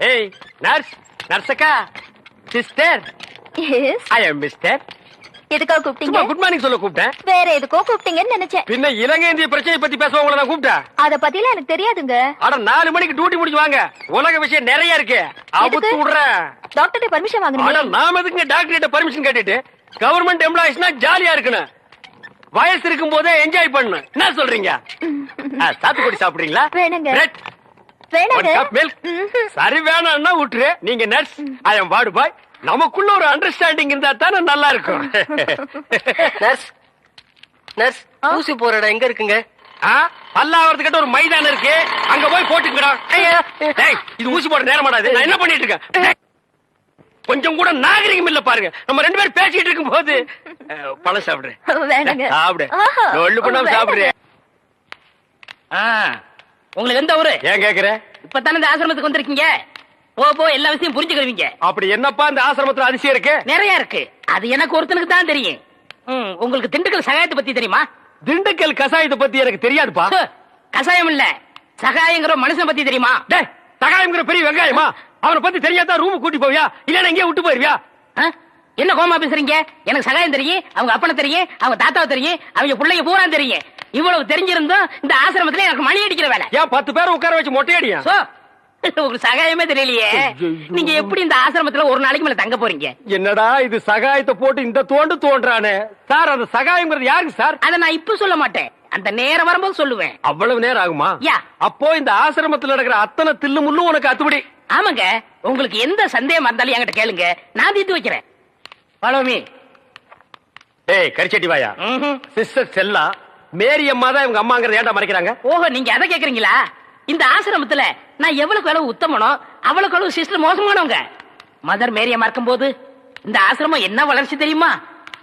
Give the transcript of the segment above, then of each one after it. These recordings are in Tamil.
ஏய் நர்ஸ், நர்ஸக்கா, சிஸ்டர். எஸ். ஐ அம் மிஸ்டர். எதுக்கா கூப்பிட்டீங்க? சும்மா குட் மார்னிங் சொல்ல கூப்பிட்டேன். வேற எதுக்கோ கூப்பிட்டீங்கன்னு நினைச்சேன். பின்ன இலங்கை இந்திய பிரச்சனை பத்தி பேச உங்களை நான் கூப்பிட்டேன். அத பத்திலாம் எனக்கு தெரியாதுங்க. அட 4 மணிக்கு டியூட்டி முடிச்சு வாங்க. உலக விஷயம் நிறைய இருக்கு. அவுத்து விடுறேன். டாக்டர்ட்ட பர்மிஷன் அட வாங்கணும். நாம எதுக்கு டாக்டர் கிட்ட பர்மிஷன் கேட்டுட்டு கவர்மெண்ட் எம்ப்ளாயிஸ்னா ஜாலியா இருக்கணும். வயசு இருக்கும் போதே என்ஜாய் பண்ணணும். என்ன சொல்றீங்க? சாத்துக்குடி சாப்பிடுறீங்களா? வேணுங்க. பிரெட், வேணாங்க. ஒரு கப் மில்க். சரி வேணாம்னா விட்டுரு. நீங்க நர்ஸ், ஐ அம் வார்டு பாய். நமக்குள்ள ஒரு அண்டர்ஸ்டாண்டிங் இருந்தா தானே நல்லா இருக்கும். நர்ஸ், நர்ஸ், ஊசி போற இடம் எங்க இருக்குங்க? பல்லாவரத்துக்கிட்ட ஒரு மைதானம் இருக்கு, அங்க போய் போட்டுக்கடா. இது ஊசி போட நேரம் மாட்டாது. நான் என்ன பண்ணிட்டு இருக்கேன்? கொஞ்சம் கூட நாகரிகம் இல்ல பாருங்க. நம்ம 2 பேரும் பேசிட்டு இருக்கும் போது பழம் சாப்பிடுறேன். வேணாங்க. சாப்பிடு. ஒண்ணு பண்ணாம சாப்பிடுறேன். உங்களுக்கு எந்த ஊரு? ஏன் கேக்குற? இப்பதானே இந்த ஆசிரமத்துக்கு வந்திருக்கீங்க. போ எல்லா விஷயம் புரிஞ்சுக்கிறீங்க. அப்படி என்னப்பா இந்த ஆசிரமத்துல அதிசயம் இருக்கு? நிறைய இருக்கு. அது எனக்கு ஒருத்தனுக்கு தான் தெரியும். உங்களுக்கு திண்டுக்கல் சகாயத்தை பத்தி தெரியுமா? திண்டுக்கல் கசாயத்தை பத்தி எனக்கு தெரியாதுப்பா. கசாயம் இல்ல, சகாயங்கிற மனுஷன் பத்தி தெரியுமா? சகாயம்ங்கிற பெரிய வெங்காயமா? அவனை பத்தி தெரியாதா ரூம் கூட்டி போவியா? இல்ல எங்கேயே விட்டு போயிருவியா? என்ன கோமா பேசுறீங்க? எனக்கு சகாயம் தெரியும், அவங்க அப்பனை தெரியும், அவங்க தாத்தாவை தெரியும், அவங்க பிள்ளைங்க பூரா தெரியும். இவ்வளவு தெரிஞ்சிருந்தோம் இந்த ஆசிரமத்துல எனக்கு மணி அடிக்கிற வேலை. ஏன் 10 பேரை உட்கார வச்சு மொட்டையடியா? உங்களுக்கு சகாயமே தெரியலையே. நீங்க எப்படி இந்த ஆசிரமத்துல ஒரு நாளைக்கு மேல தங்க போறீங்க? என்னடா இது சகாயத்தை போட்டு இந்த தோன்றானே சார். அந்த சகாயம்ங்கிறது யாருக்கு சார்? அதை நான் இப்ப சொல்ல மாட்டேன், அந்த நேரம் வரும்போது சொல்லுவேன். அவ்வளவு நேரம் ஆகுமா? யா. அப்போ இந்த ஆசிரமத்துல நடக்கிற அத்தனை தில்லு முள்ளும் உனக்கு அத்துபடி? ஆமாங்க. உங்களுக்கு எந்த சந்தேகம் இருந்தாலும் என்கிட்ட கேளுங்க, நான் தீர்த்து வைக்கிறேன். Follow me. ஏய் கரிச்சட்டி வாயா. சிஸ்டர் செல்லா, மேரி அம்மா தான் இவங்க அம்மாங்கறத ஏன்டா மறைக்கிறாங்க? ஓஹோ, நீங்க அதை கேக்குறீங்களா? இந்த ஆசிரமத்துல நான் எவ்வளவுக்கு எவ்வளவு உத்தமனோ அவ்வளவுக்கு எவ்வளவு சிஸ்டர் மோசமானவங்க. மதர் மேரி அம்மா இருக்கும் போது இந்த ஆசிரமம் என்ன வளர்ச்சி தெரியுமா?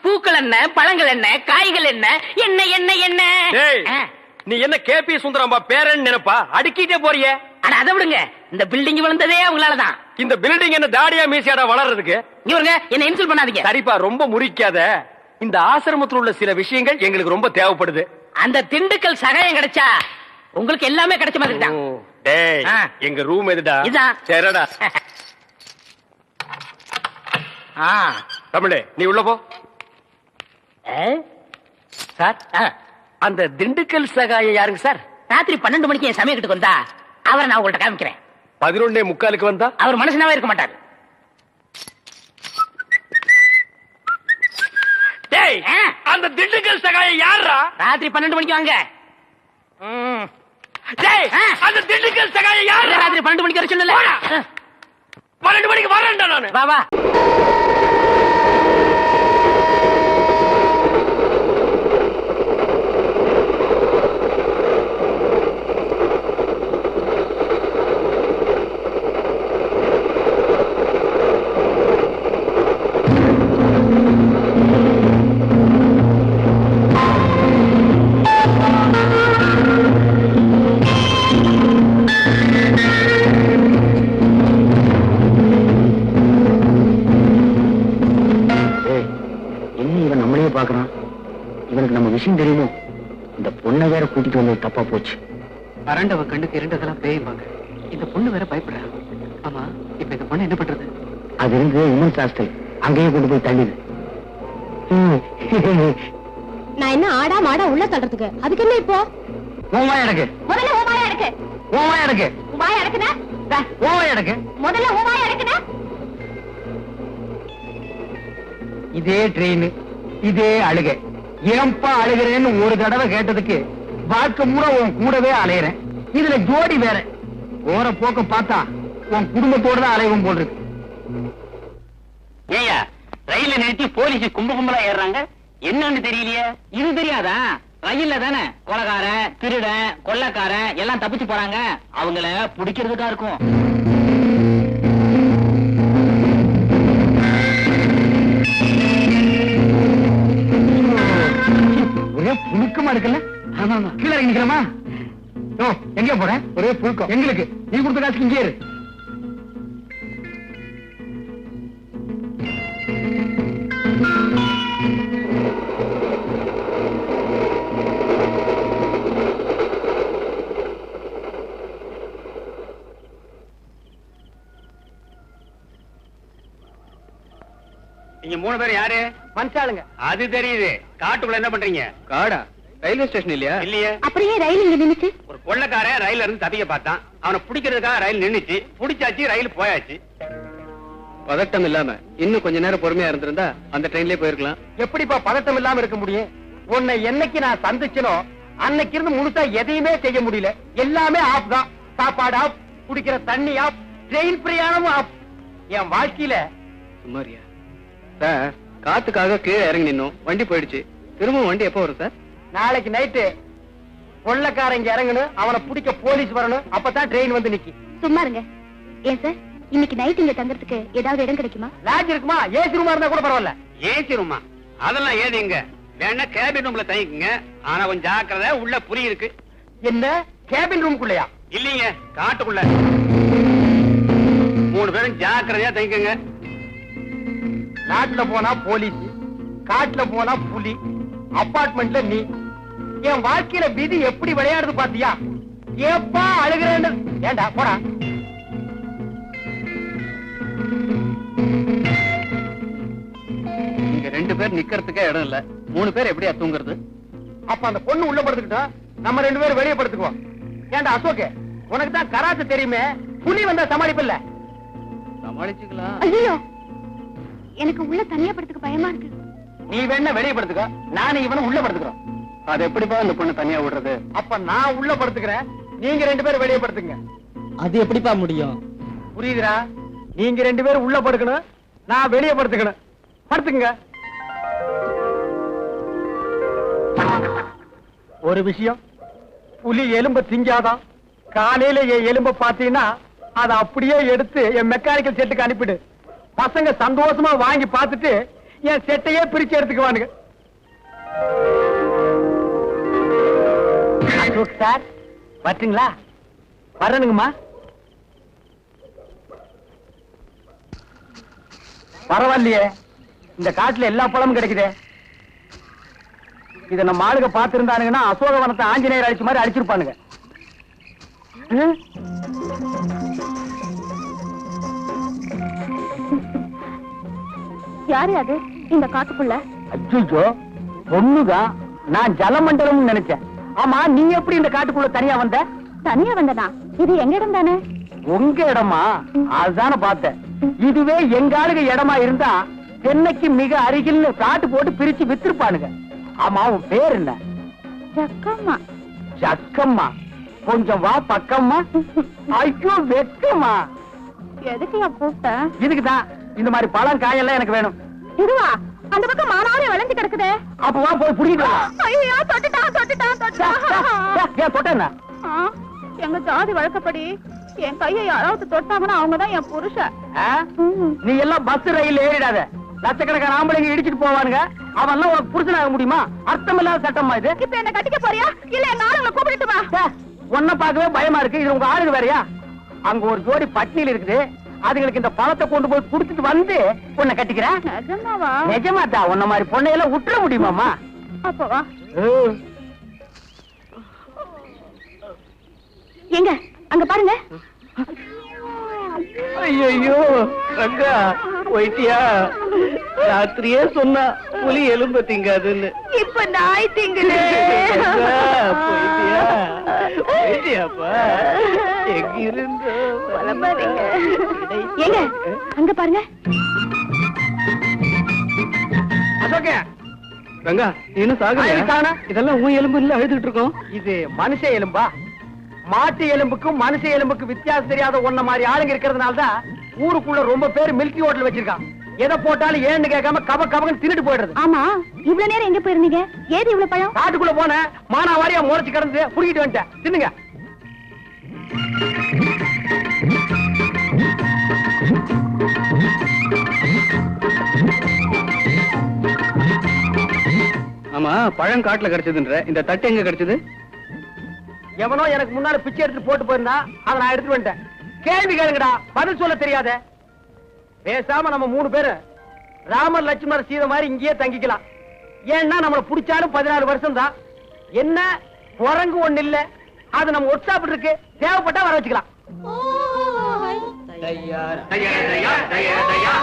பூக்கள் என்ன, பழங்கள் என்ன, காய்கள் என்ன, என்ன என்ன என்ன. நீ என்ன கேபி சுந்தரம்பா பேரன் நினைப்பா? அடிக்கிட்டே போறியே. ஆனா அதை விடுங்க, இந்த பில்டிங் விழுந்ததே அவங்களாலதான். இந்த பில்டிங் என்ன தாடியா மீசியாடா வளர்றதுக்கு? இவங்க என்ன இன்சல்ட் பண்ணாதீங்க. சரிப்பா, ரொம்ப முறிக்காத. இந்த ஆசிரமத்தில் உள்ள சில விஷயங்கள் எங்களுக்கு ரொம்ப தேவைப்படுது. அந்த திண்டுக்கல் சகாயம் கிடைச்சா உங்களுக்கு எல்லாமே கிடைச்ச மாதிரி தான். டேய், எங்க ரூம் எதுடா? இதான். சரிடா. தமிழே, நீ உள்ள போ. சார், அந்த திண்டுக்கல் சகாயம் யாருங்க சார்? ராத்திரி 12 மணிக்கு என் சமயத்துக்கு வந்தா அவரை நான் உங்கள்ட்ட காமிக்கிறேன். 11:45 வந்தா அவர் மனுஷனாவே இருக்க மாட்டாரு. டேய், அந்த திண்டுக்கல் சகாயம் யாரா? ராத்திரி 12 மணிக்கு வாங்க. டேய், அந்த திண்டுக்கல் சகாயம் யாரா? ராத்திரி 12 மணிக்கு வர சொல்லல. 12 மணிக்கு வரேன்டா நானு. வா வா. இவனுக்கு நம்ம விஷயம் தெரியுமோ? இந்த பொண்ணை வேற கூட்டிட்டு வந்தது தப்பா போச்சு. அரண்டவ கண்ணுக்கு இருண்டதெல்லாம் பேய்பாங்க. இந்த பொண்ணு வேற பயப்படுறா. ஆமா, இப்ப இந்த பொண்ணு என்ன பண்றது? அது இருந்து உமன் சாஸ்திரி அங்கேயே கொண்டு போய் தள்ளிடு. நான் என்ன ஆடா மாடா உள்ள தள்ளுறதுக்கு? அதுக்கு என்ன இப்போ? ஓமா எனக்கு முதல்ல ஓமாயா எடுக்கு. ஓமா எனக்கு உமாயா எடுக்குனா? ஓமா எனக்கு முதல்ல ஓமாயா எடுக்குனா? இதே ட்ரெயின், இதே அழுகை. ஏன்பா அழுகிறேன்னு ஒரு தடவை கேட்டதுக்கு வாழ்க்கை மூட உன் கூடவே அலையிறேன். இதுல ஜோடி வேற. போற போக்க பார்த்தா உன் குடும்பத்தோட தான் அலைவும் போல் இருக்கு. ஏயா, ரயில நிறுத்தி போலீஸ் கும்பலா ஏறாங்க, என்னன்னு தெரியலையே. இது தெரியாதா? ரயில்ல தானே கொலகார, திருட, கொள்ளக்கார எல்லாம் தப்பிச்சு போறாங்க. அவங்கள பிடிக்கிறதுக்கா இருக்கும். ஒரே புழுக்கமா இருக்குல்ல? கீழே நிக்கிறமா? எங்க போற? ஒரே புழுக்கம் எங்களுக்கு. நீ கொடுத்த காசுக்கு இங்கே இரு. நீங்க 3 பேரும் யாரு? மனுஷாளுங்க. அது தெரியுது. காட்டுக்குள்ள என்ன பண்றீங்க? காடா? ரயில்வே ஸ்டேஷன் இல்லையா? இல்லையே. அப்படியே ரயில் இங்க நின்னுச்சு. ஒரு கொள்ளக்காரன் ரயில்ல இருந்து தப்பிக்க பார்த்தான். அவனை பிடிக்கிறதுக்காக ரயில் நின்னுச்சு. பிடிச்சாச்சு, ரயில் போயாச்சு. பதட்டம் இல்லாம இன்னும் கொஞ்ச நேரம் பொறுமையா இருந்திருந்தா அந்த ட்ரெயின்லயே போயிருக்கலாம். எப்படிப்பா பதட்டம் இல்லாம இருக்க முடியும்? உன்னை என்னைக்கு நான் சந்திச்சனோ அன்னைக்கு இருந்து முழுசா எதையுமே செய்ய முடியல. எல்லாமே ஆப் தான். சாப்பாடு ஆப், குடிக்கிற தண்ணி ஆப், ட்ரெயின் பிரயாணமும் ஆப். என் வாழ்க்கையில சுமாரியா சார், காத்துக்காக கீழே இறங்கி நின்னோம், வண்டி போயிடுச்சு. திரும்ப வண்டி எப்போ வரும் சார்? நாளைக்கு நைட்டு கொள்ளக்காரன் இங்க இறங்கணும், அவனை பிடிக்க போலீஸ் வரணும், அப்பதான் ட்ரெயின் வந்து நிக்கி. சும்மா இருங்க. ஏன் சார், இன்னைக்கு நைட் இங்க தங்கறதுக்கு ஏதாவது இடம் கிடைக்குமா? லாட்ஜ் இருக்குமா? ஏசி ரூமா இருந்தா கூட பரவாயில்ல. ஏசி ரூமா? அதெல்லாம் ஏதிங்க. வேணா கேபின் ரூம்ல தங்கிக்குங்க. ஆனா கொஞ்சம் ஜாக்கிரதை, உள்ள புலி இருக்கு. என்ன கேபின் ரூம்குள்ளயா? இல்லீங்க, காட்டுக்குள்ள. 3 பேரும் ஜாக்கிரதையா தங்கிக்கங்க. நாட்டுல போனா போலீஸ், காட்டுல போனா புலி, அபார்ட்மெண்ட்ல நீ. என் வாழ்க்கையில விதி எப்படி விளையாடுது பாத்தியா? ஏப்பா அழுகிறேன்னு. ஏண்டா போடா. இங்க 2 பேர் நிக்கிறதுக்கே இடம் இல்ல, 3 பேர் எப்படியா தூங்குறது? அப்ப அந்த பொண்ணு உள்ள படுத்துக்கிட்டோம், நம்ம 2 பேரும் வெளியே படுத்துக்குவோம். ஏண்டா அசோக், உனக்கு தான் கராத்தே தெரியுமே, புலி வந்தா சமாளிப்பில்ல. சமாளிச்சுக்கலாம். ஐயோ, எனக்கு உள்ள தனியா படுத்துக்க பயமா இருக்கு. நீ வேணா வெளியே படுத்துக்க, நானும் இவனும் உள்ள படுத்துக்கிறோம். அது எப்படிப்பா அந்த பொண்ணு தனியா விடுறது? அப்ப நான் உள்ள படுத்துக்கிறேன், நீங்க 2 பேரும் வெளியே படுத்துங்க. அது எப்படிப்பா முடியும்? புரியுதுடா? நீங்க 2 பேரும் உள்ள படுக்கணும், நான் வெளியே படுத்துக்கணும். படுத்துங்க. ஒரு விஷயம், புலி எலும்ப திங்காதான். காலையில என் எலும்ப பாத்தீங்கன்னா அதை அப்படியே எடுத்து என் மெக்கானிக்கல் செட்டுக்கு அனுப்பிடு. பசங்க சந்தோஷமா வாங்கி பார்த்துட்டு என் செட்டையே பிரிச்சு எடுத்துக்குவானுங்க. அசோக் சார் வரட்டுங்களா? வரணுங்கம்மா. பரவாயில்லையே, இந்த காட்டுல எல்லா பழமும் கிடைக்குதே. இத நம்ம ஆளுங்க பாத்துருந்தானுங்கன்னா அசோகவனத்தை ஆஞ்சநேயர் அடிச்ச மாதிரி அடிச்சிருப்பானுங்க. யாரு அது இந்த காட்டுக்குள்ள? அச்சோ, பொண்ணுதான். நான் ஜலமண்டலம் நினைச்சேன். ஆமா, நீ எப்படி இந்த காட்டுக்குள்ள தனியா வந்த? தனியா வந்தனா? இது எங்க இடம் தானே? உங்க இடமா? அதுதானே பார்த்தேன். இதுவே எங்க ஆளுங்க இடமா இருந்தா சென்னைக்கு மிக அருகில் காட்டு போட்டு பிரிச்சு வித்திருப்பானுங்க. ஆமா, உன் பேர் என்ன? ஜக்கம்மா. ஜக்கம்மா? கொஞ்சம் வா பக்கம்மா. ஐயோ வெக்கம்மா. எதுக்கு நான் கூப்பிட்டேன்? இதுக்குதான். இந்த மாதிரி பழம் காயெல்லாம் எனக்கு வேணும். இதுவா? அந்த பக்கம் மானாவே விளைஞ்சு கிடக்குதே. அப்ப வா போய் புடிக்கிட்டு வா. ஐயோ, தொட்டுட்டான் தொட்டுட்டான் தொட்டுட்டான். ஏன் தொட்ட என்ன? எங்க ஜாதி வழக்கப்படி என் கையை யாராவது தொட்டாங்கன்னா அவங்கதான் என் புருஷன். நீ எல்லாம் பஸ் ரயில் ஏறிடாத. லட்சக்கணக்கான ஆம்பளைங்க இடிச்சிட்டு போவானுங்க. அவன் எல்லாம் உனக்கு புருஷனாக முடியுமா? அர்த்தம் இல்லாத சட்டமா இது. இப்ப என்ன கட்டிக்க போறியா இல்ல எங்க ஆளுங்களை கூப்பிட்டு வா? உன்ன பாக்கவே பயமா இருக்கு. இது உங்க ஆளுங்க வேறையா? அங்க ஒரு ஜோடி பட்னியில் இருக்குது. அதுங்களுக்கு இந்த பழத்தை கொண்டு போய் குடுத்துட்டு வந்து உன்னை கட்டிக்கிறேன். நிஜமாவா? நிஜமாதா? உன்ன மாதிரி பொண்ணையெல்லாம் விட்டுற முடியுமாமா? அப்ப வா. எங்க அங்க பாருங்க. ஐயோ ரங்கா போயிட்டியா? ராத்திரியே சொன்னா புலி எலும்ப திங்காதுன்னு. இப்ப நாய் திங்குது. போயிட்டியா? போயிட்டியாப்பா? எங்க இருந்து எங்க அங்க பாருங்க. அசோக ரங்கா, இன்னும் சாகல. இதெல்லாம் உன் எலும்பு இல்ல, அழுதுட்டு இருக்கோம். இது மனுஷ எலும்பா? மாட்டு எலும்புக்கும் மனுஷ எலும்புக்கு வித்தியாசம் தெரியாத ஒன்ன மாதிரி ஆளுங்க இருக்கிறதுனாலதான் ஊருக்குள்ள ரொம்ப பேர் மில்கி ஹோட்டல் வச்சிருக்கான். எதை போட்டாலும் ஏன்னு கேட்காம கப கபன்னு தின்னுட்டு போயிடுறது. ஆமா, இவ்வளவு நேரம் எங்க போயிருந்தீங்க? ஏது இவ்வளவு பழம்? காட்டுக்குள்ள போன மானாவாரியா முளைச்சு கிடந்து புடிக்கிட்டு வந்துட்டேன். தின்னுங்க. ஆமா, பழம் காட்டுல கிடைச்சதுன்ற, இந்த தட்டு எங்க கிடைச்சது? எவனோ எனக்கு முன்னால பிச்சை எடுத்து போட்டு போயிருந்தா அதை நான் எடுத்துட்டு வந்துட்டேன். கேள்வி கேளுங்கடா, பதில் சொல்ல தெரியாத. பேசாம நம்ம 3 பேரு ராமர் லட்சுமணர் சீதை மாதிரி இங்கேயே தங்கிக்கலாம். ஏன்னா நம்மள புடிச்சாலும் 14 வருஷம் தான். என்ன குரங்கு ஒண்ணு இல்ல, அது நம்ம ஒர்க்ஷாப் இருக்கு, தேவைப்பட்டா வர வச்சுக்கலாம். தையா, தையா, தையா, தையா, தையா.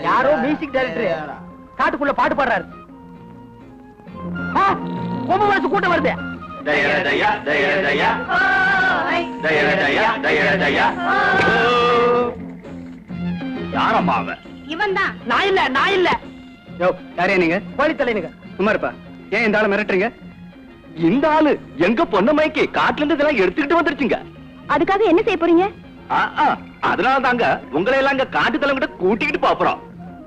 யாரோ மியூசிக் டைரக்டர் காட்டுக்குள்ள பாட்டு பாடுறாரு. ரொம்ப மனசு கூட்டம் வருது. யாரம்மா அவன்? இவன் தான். நான் இல்ல, நான் இல்ல. யாரே நீங்க? கோழி தலைனுங்க. சும்மா இருப்பா. ஏன் இந்த ஆளை மிரட்டுறீங்க? இந்த ஆளு எங்க பொண்ணு மைக்கு காட்டுல இருந்து இதெல்லாம் எடுத்துக்கிட்டு வந்துருச்சுங்க. அதுக்காக என்ன செய்ய போறீங்க? அதனால தாங்க உங்களை எல்லாம் இங்க காட்டு தலைங்கிட்ட கூட்டிக்கிட்டு போறோம்.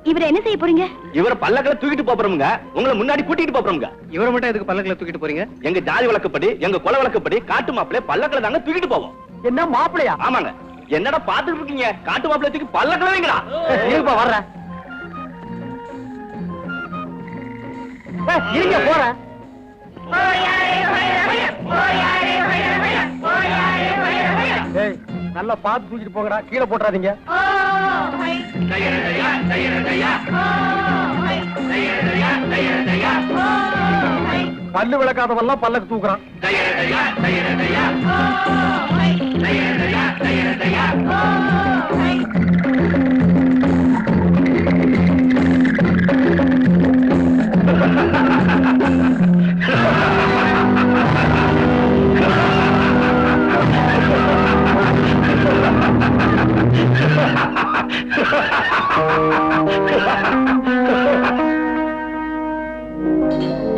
இவரை என்ன செய்ய போறீங்க? இவரை பல்லக்களை தூக்கிட்டு போறோமுங்க. உங்களை முன்னாடி கூட்டிட்டு போறோமுங்க. இவரை மட்டும் எதுக்கு பல்லக்கில தூக்கிட்டு போறீங்க? எங்க ஜாதி வழக்கப்படி, எங்க குல வழக்கப்படி காட்டு மாப்பிள்ளை பல்லக்களை தாங்க தூக்கிட்டு போவோம். என்ன மாப்பிளையா? ஆமாங்க. என்னடா பாத்துட்டு இருக்கீங்க? காட்டு மாப்பிள்ளை தூக்கி பல்லக்களை வைங்களா? இருப்பா வர்றேன். இருங்க போறேன். நல்லா பார்த்து தூக்கிட்டு போங்கடா, கீழே போட்டுறாதீங்க. பல்லு விளக்காதவெல்லாம் பல்லக்கு தூக்குறான்.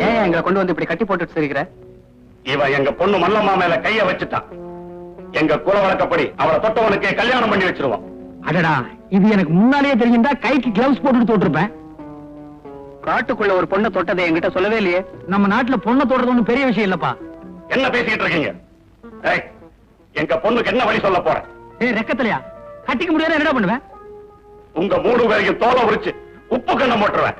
ஏன் எங்களை கொண்டு வந்து இப்படி கட்டி போட்டுட்டு இருக்கிற? இவன் எங்க பொண்ணு மல்லம்மா மேல கைய வச்சுட்டான். எங்க குல வழக்கப்படி அவளை தொட்டவனுக்கே கல்யாணம் பண்ணி வச்சிருவோம். அடடா, இது எனக்கு முன்னாலேயே தெரிஞ்சிருந்தா கைக்கு கிளவுஸ் போட்டுட்டு தோட்டிருப்பேன். காட்டுக்குள்ள ஒரு பொண்ணை தொட்டதை என்கிட்ட சொல்லவே இல்லையே. நம்ம நாட்டுல பொண்ணை தொடுறது ஒண்ணும் பெரிய விஷயம் இல்லப்பா. என்ன பேசிக்கிட்டு இருக்கீங்க? ஏய், எங்க பொண்ணுக்கு என்ன வழி சொல்ல போறேன்? ரெக்கத்திலையா கட்டிக்க முடியாத என்ன பண்ணுவேன்? உங்க 3 பேரையும் தோலை உரிச்சு உப்பு கண்ண போட்டுருவேன்.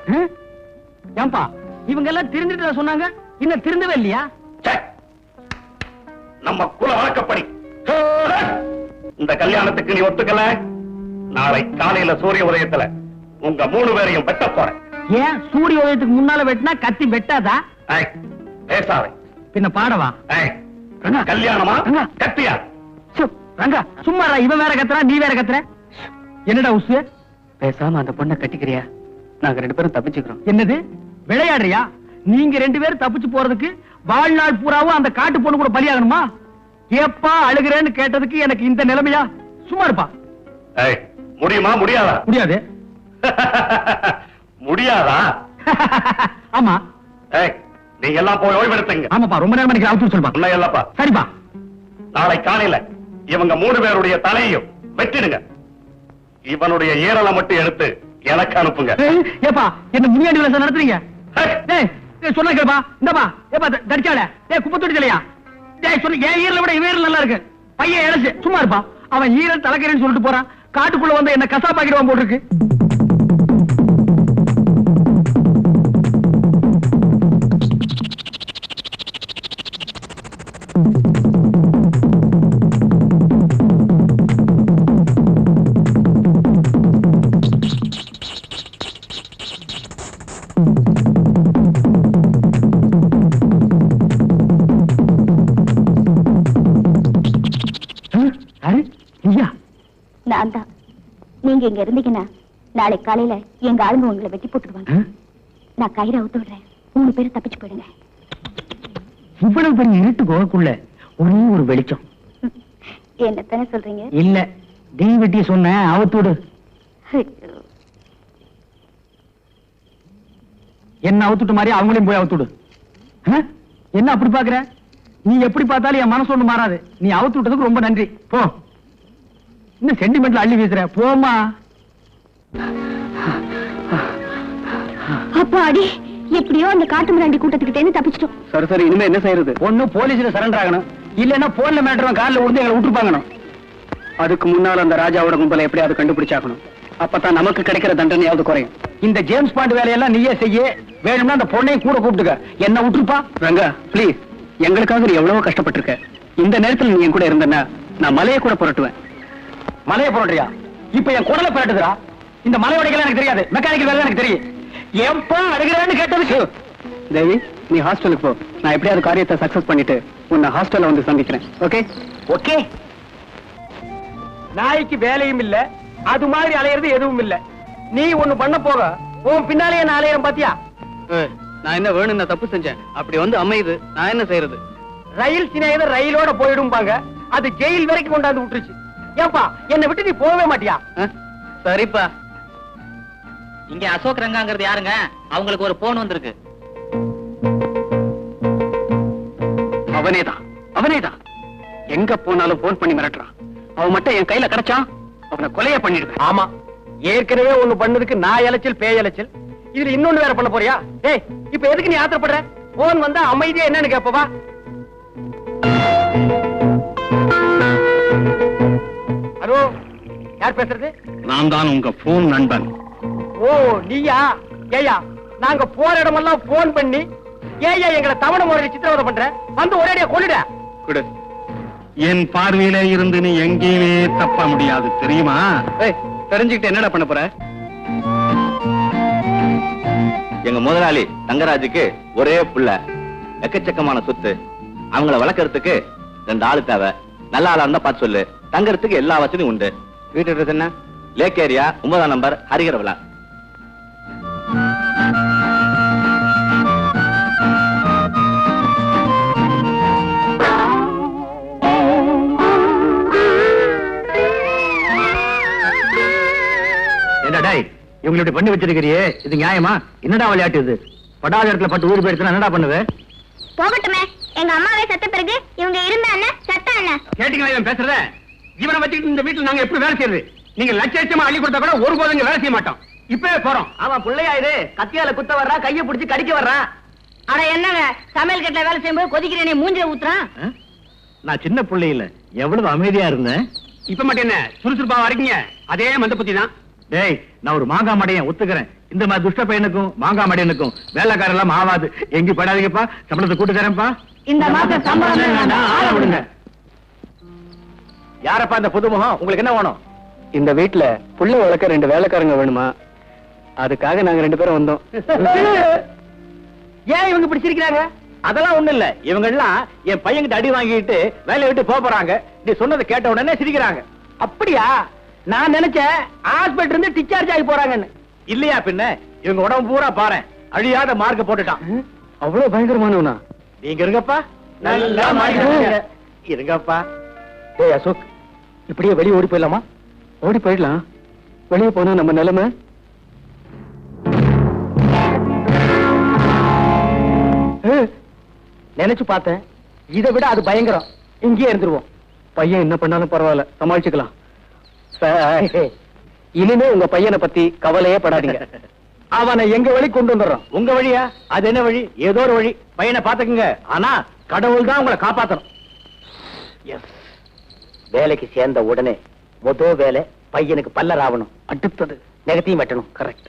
ஏன்பா இவங்க எல்லாம் திருந்துட்டு சொன்னாங்க, இன்னும் திருந்தவே இல்லையா? நம்ம குல வழக்கப்படி இந்த கல்யாணத்துக்கு நீ ஒத்துக்கல, நாளை காலையில சூரிய உதயத்துல உங்க 3 பேரையும் வெட்ட போறேன். ஏன் சூரிய உதயத்துக்கு முன்னால வெட்டினா கத்தி வெட்டாதா? பேசாதே. பின்ன பாடவா? கல்யாணமா கத்தியா? ரங்கா சும்மாரா, இவன் வேற கத்துறா, நீ வேற கத்துற. என்னடா உசு? பேசாம அந்த பொண்ணை கட்டிக்கிறியா? நாங்க 2 பேரும் தப்பிச்சுக்கிறோம். என்னது விளையாடுறியா? நீங்க 2 பேரும் தப்பிச்சு போறதுக்கு வாழ்நாள் பூராவும் அந்த காட்டு பொண்ணு கூட பலியாகணுமா? ஏப்பா அழுகிறேன்னு கேட்டதுக்கு எனக்கு இந்த நிலைமையா? சும்மா இருப்பா. முடியுமா? முடியாதா? முடியாது. முடியாதா? ஆமா. நீங்க எல்லாம் போய் ஓய்வெடுத்துங்க. ஆமாப்பா, ரொம்ப நேரம் எனக்கு அவுத்து சொல்லுப்பா. உண்மை இல்லப்பா. சரிப்பா. நாளை காலையில இவங்க 3 பேருடைய தலையையும் வெட்டிடுங்க. இவனுடைய ஈரலை மட்டும் எடுத்து எனக்கு அனுப்புங்க. ஏப்பா என்ன முனியாண்டி விளையாட்டு நடத்துறீங்க? சொன்ன கேப்பா. இந்தப்பா ஏப்பா தடிச்சால குப்பை தொட்டிலையா? சொன்ன ஏன் ஈரலை விட ஈரல் நல்லா இருக்கு. பையன் இழைச்சு சும்மா இருப்பா. அவன் ஈரல் தலைக்கிறேன்னு சொல்லிட்டு போறான். காட்டுக்குள்ள வந்து என்ன கசாப்பாக்கிடுவான் போட்டுருக்கு. நான் தான். நீங்க இங்க இருந்தீங்கன்னா நாளை காலையில எங்க ஆளுங்க உங்களை வெட்டி போட்டுடுவாங்க. நான் கயிறை அவுத்து விடுறேன். 3 பேரும் தப்பிச்சு போயிடுங்க. இவ்வளவு பெரிய இருட்டு கோகுள்ள ஒரே ஒரு வெளிச்சம். என்னத்தானே சொல்றீங்க? இல்ல, தீவெட்டி சொன்ன அவுத்துடு. என்ன அவுத்துட்டு மாதிரி அவங்களையும் போய் அவுத்துடு. என்ன அப்படி பாக்குற? நீ எப்படி பார்த்தாலும் என் மனசு ஒண்ணு மாறாது. நீ அவுத்து விட்டதுக்கு ரொம்ப நன்றி. போ. இன்னும் சென்டிமெண்ட்ல அள்ளி வீசுற. போமா. அப்பாடி, எப்படியோ அந்த காட்டு மிராண்டி கூட்டத்துக்கிட்டே தப்பிச்சிட்டோம். சரி சரி, இனிமே என்ன செய்யறது? ஒண்ணு போலீஸ்ல சரண்டர் ஆகணும், இல்லன்னா போன்ல மேட்டரும் காலில் விழுந்து எங்களை விட்டுருப்பாங்க. அதுக்கு முன்னால் அந்த ராஜாவோட கும்பலை எப்படியாவது கண்டுபிடிச்சாக்கணும். அப்பதான் நமக்கு கிடைக்கிற தண்டனையாவது குறையும். இந்த ஜேம்ஸ் பாண்ட் வேலையெல்லாம் நீயே செய்ய. வேணும்னா அந்த பொண்ணையும் கூட கூப்பிட்டுக்க. என்ன விட்டுருப்பா. ரங்கா பிளீஸ், எங்களுக்காக நீ எவ்வளவோ கஷ்டப்பட்டிருக்க. இந்த நேரத்தில் நீ என் கூட இருந்தனா நான் மலையை கூட புரட்டுவேன். மலையை புரட்டுறியா? இப்ப என் குடலை புரட்டுதுரா. இந்த மலை உடைகள் எனக்கு தெரியாது, மெக்கானிக்கல் வேலை எனக்கு தெரியும். எப்பா அழுகிறேன்னு கேட்டதுக்கு. தேவி, நீ ஹாஸ்டலுக்கு போ. நான் எப்படியாவது காரியத்தை சக்சஸ் பண்ணிட்டு உன்னை ஹாஸ்டல்ல வந்து சந்திக்கிறேன். Okay okay. நாய்க்கு வேலையும் இல்ல, அது மாதிரி அலையிறது எதுவும் இல்ல. நீ ஒண்ணு பண்ண போக உன் பின்னாலேயே நான் அலையிறேன் பாத்தியா? நான் என்ன வேணும், நான் தப்பு செஞ்சேன். அப்படி வந்து அமையுது, நான் என்ன செய்யறது? ரயில் சிநேகிதர் ரயிலோட போயிடும்பாங்க, அது ஜெயில் வரைக்கும் கொண்டாந்து விட்டுருச்சு. ஏன்பா என்னை விட்டு நீ போகவே மாட்டியா? சரிப்பா. இங்க அசோக் ரங்காங்கிறது யாருங்க? அவங்களுக்கு ஒரு போன் வந்திருக்கு. அவனேதான் எங்க போனாலும் போன் பண்ணி மிரட்டுறான். அவன் மட்டும் என் கையில கிடைச்சான், அவனை கொலைய பண்ணிடுவேன். ஆமா, ஏற்கனவே ஒண்ணு பண்ணதுக்கு நான் இலைச்சல் பேய் இலைச்சல், இதுல இன்னொன்னு வேற பண்ண போறியா? டேய், இப்ப எதுக்கு நீ ஆத்திரப்படுற? போன் வந்தா அமைதியா என்னன்னு கேப்பவா? ஹலோ, யார் பேசுறது? நான் தான் உங்க போன் நண்பன். ஓ நீயா? ஏயா, நாங்க போற இடமெல்லாம் போன் பண்ணி ஏயா எங்களை தவணை முறையில் சித்திரவதை பண்ற? வந்து ஒரேடியா கொள்ளுட. குடு. என் பார்வையில இருந்து நீ எங்கேயுமே தப்ப முடியாது, தெரியுமா? தெரிஞ்சுக்கிட்டு என்னடா பண்ண போற? எங்க முதலாளி தங்கராஜுக்கு ஒரே புள்ள, எக்கச்சக்கமான சொத்து. அவங்கள வளர்க்கறதுக்கு 2 ஆளு தேவை. நல்ல ஆளா இருந்தா பார்த்து சொல்லு. தங்கறதுக்கு எல்லா வசதியும் உண்டு. வீட்டு அட்ரஸ் என்ன? லேக் ஏரியா 9ஆம் நம்பர் ஹரிகர விழா. என்னடா இவங்களுடைய பண்ணி வச்சிருக்கிறியே, இது நியாயமா? என்னடா விளையாட்டு இது? படாத இடத்துல பட்டு ஊர் போயிடுச்சுன்னா என்னடா பண்ணுவ? போகட்டுமே, எங்க அம்மாவே செத்த பிறகு இவங்க இருந்தா என்ன செத்தா என்ன? கேட்டீங்களா இவன் பேசுறத? இவனை வச்சுக்கிட்டு இந்த வீட்டுல நாங்க எப்படி வேலை செய்யறது? நீங்க லட்சமா அள்ளி கொடுத்தா கூட ஒருபோதும் இங்க வேலை செய்ய மாட்டோம். இப்பவே போறோம். அவன் பிள்ளையா இது, கத்தியால குத்த வர்றா, கைய பிடிச்சு கடிக்க வர்றா. அட என்னங்க, சமையல் கட்டில வேலை செய்யும்போது கொதிக்கிறேனே மூஞ்சில ஊத்துறான். நான் சின்ன பிள்ளை இல்ல, எவ்வளவு அமைதியா இருந்தேன். இப்ப மட்டும் என்ன சுறுசுறுப்பா வரீங்க? அதே மந்த புத்தி தான். டேய், நான் ஒரு மாங்கா மடையன் ஒத்துக்கிறேன். இந்த மாதிரி துஷ்ட பையனுக்கும் மாங்கா மடையனுக்கும் வேலைக்காரர் எல்லாம் ஆவாது. எங்கி படாதீங்கப்பா, சம்பளத்தை கூட்டு தரேன்ப்பா. இந்த மாசம் சம்பளம் வேண்டாம், ஆள விடுங்க. யாரப்பா இந்த புதுமுகம்? உங்களுக்கு என்ன வேணும்? இந்த வீட்டுல புள்ள வளர்க்க 2 வேலைக்காரங்க வேணுமா? அதுக்காக நாங்க 2 பேரும் வந்தோம். ஏன் இவங்க இப்படி சிரிக்கிறாங்க? அதெல்லாம் ஒண்ணு இல்ல, இவங்க எல்லாம் என் பையன்கிட்ட அடி வாங்கிட்டு வேலையை விட்டு போறாங்க. நீ சொன்னதை கேட்ட உடனே சிரிக்கிறாங்க. அப்படியா? நான் நினைச்சேன் ஹாஸ்பிட்டல் இருந்து டிஸ்சார்ஜ் ஆகி போறாங்கன்னு. இல்லையா பின்ன? இவங்க உடம்பு பூரா பாரு, அழியாத மார்க் போட்டுட்டான். அவ்வளவு பயங்கரமானவனா? நீங்க இருங்கப்பா, நல்லா மாறிடுங்க. இருங்கப்பா. டேய் அசோக், இப்படியே வெளியே ஓடி போயிடலாமா? ஓடி போயிடலாம். வெளியே போனா நம்ம நிலைமை. நினைச்சு பார்த்தேன், இதை விட அது பயங்கரம். இங்கேயே இருந்துருவோம். பையன் என்ன பண்ணாலும் பரவாயில்ல, சமாளிச்சுக்கலாம். இனிமே உங்க பையனை பத்தி கவலையே படாதீங்க. அவனை எங்க வழி கொண்டு வந்துடுறோம். உங்க வழியா? அது என்ன வழி? ஏதோ ஒரு வழி. பையனை பாத்துக்குங்க, ஆனா கடவுள் தான் உங்களை காப்பாத்தணும். வேலைக்கு சேர்ந்த உடனே முதல் வேலை பையனுக்கு பல்லர் ஆகணும். அடுத்தது நெகத்தையும் வெட்டணும். கரெக்ட்.